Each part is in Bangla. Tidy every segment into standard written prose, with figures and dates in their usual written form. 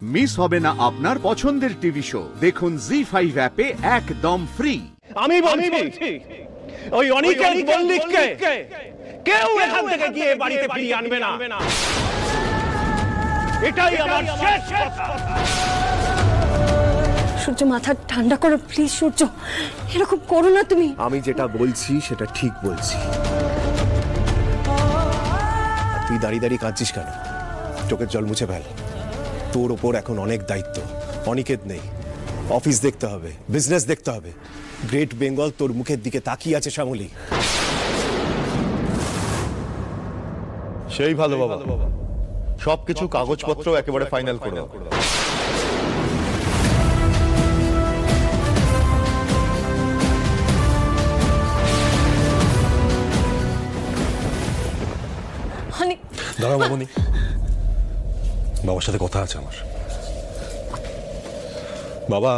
মিস হবে না আপনার পছন্দের টিভি শো। দেখুন জি5 অ্যাপে একদম ফ্রি। আমি বলছি ওই অনিকেত মল্লিককে কেউ এখান থেকে গিয়ে বাড়িতে ফিরিয়ে আনবে না, এটাই আমার শেষ কথা। সূর্য, মাথা ঠান্ডা করো প্লিজ। সূর্য, এরকম করো না তুমি। আমি যেটা বলছি সেটা ঠিক বলছি। তুই দাঁড়িয়ে দাঁড়িয়ে কাঁদছিস কেন? চোখের জল মুছে ফেল। তোর ওপর এখন অনেক দায়িত্ব। অনিকেত নেই, অফিস দেখতে হবে, বিজনেস দেখতে হবে। গ্রেট বেঙ্গল তোর মুখের দিকে তাকিয়ে আছে শ্যামলী। সেই ভালো বাবা, সবকিছু কাগজপত্র একেবারে ফাইনাল করে দাও। দাঁড়াও মামনি, বাবার সাথে কথা আছে আমার। বাবা,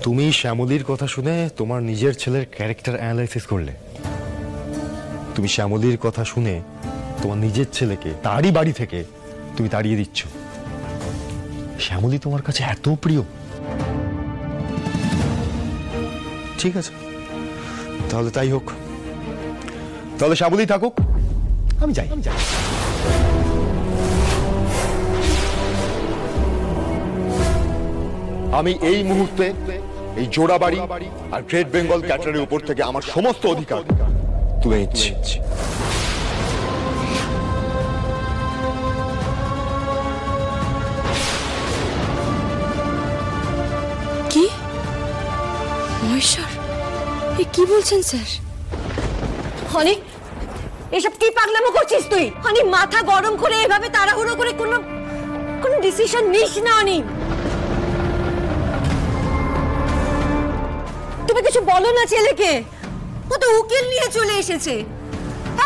তুমি শ্যামলীর কথা শুনে তোমার নিজের ছেলের ক্যারেক্টার অ্যানালাইসিস করলে। তুমি শ্যামলীর কথা শুনে তোমার নিজের ছেলেকে তারই বাড়ি থেকে তুমি তাড়িয়ে দিচ্ছ। শ্যামলী তোমার কাছে এত প্রিয়। ঠিক আছে, তাহলে তাই হোক, তাহলে শ্যামলী থাকুক, আমি যাই। আমি এই মুহূর্তে এই জোড়াবাড়ি আর গ্রেট বেঙ্গল ক্যাটারের উপর থেকে আমার সমস্ত অধিকার তুলে নিচ্ছি। কি মহেশ্বর, এ কি বলছেন স্যার? অনেক এসব কি পাগলামো করছিস তুই? অনেক মাথা গরম করে এভাবে তাড়াহুড়ো করে কোনো ডিসিশন নিস না। অনেক তুমি কিছু বলো না ছেলেকে, ও তো উকিল নিয়ে চলে এসেছে।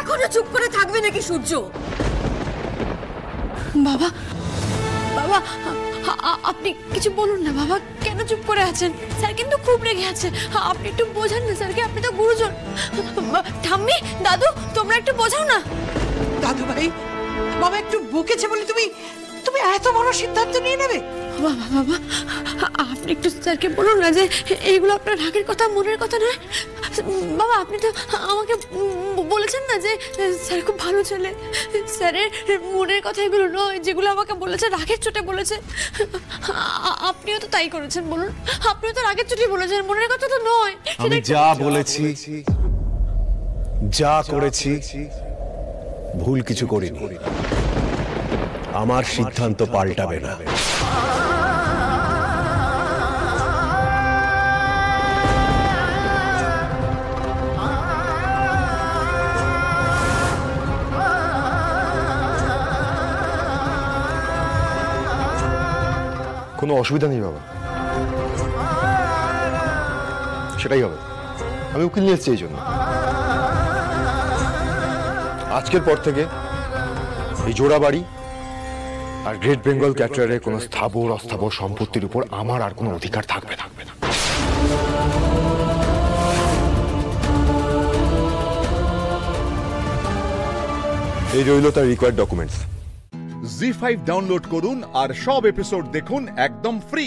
এখনো চুপ করে থাকবে নাকি সূর্য? বাবা বাবা, আপনি কিছু বলুন না বাবা। কেন চুপ করে আছেন? স্যার কিন্তু খুব রেগে আছে। আপনি একটু বোঝান না স্যারকে, আপনি তো গুরুজন। ঠাম্মি, দাদু, তোমরা একটু বোঝাও না। দাদু ভাই, বাবা একটু বকেছে বলে তুমি এত বড় সিদ্ধান্ত নিয়ে নেবে? বাবা বাবা, আপনি একটু স্যারকে বলুন না যে এইগুলো আপনার রাগের কথা, মনের কথা নয়। বাবা, আপনি তো আমাকে বলেছেন না যে স্যার খুব ভালো ছেলে। স্যারের মনের কথা এগুলো নয়, যেগুলো আমাকে বলেছে রাগের চোটে বলেছে। আপনিও তো তাই করেছেন, বলুন। আপনিও তো রাগের চোটে বলেছেন, মনের কথা তো নয়। আমি যা বলেছি, যা করেছি, ভুল কিছু করিনি। আমার সিদ্ধান্ত পাল্টাবে না। কোনো অসুবিধা নেই বাবা, সেটাই হবে। আমি উকিল নিয়ে এসেছি এই জন্য। আজকের পর থেকে এই জোড়াবাড়ি আর গ্রেট বেঙ্গল ক্যাটারের কোনো স্থাবর অস্থাবর সম্পত্তির উপর আমার আর কোনো অধিকার থাকবে না। এই রইল তার রিকোয়ার্ড ডকুমেন্টস। জি5 ডাউনলোড করুন আর সব এপিসোড দেখুন একদম ফ্রি।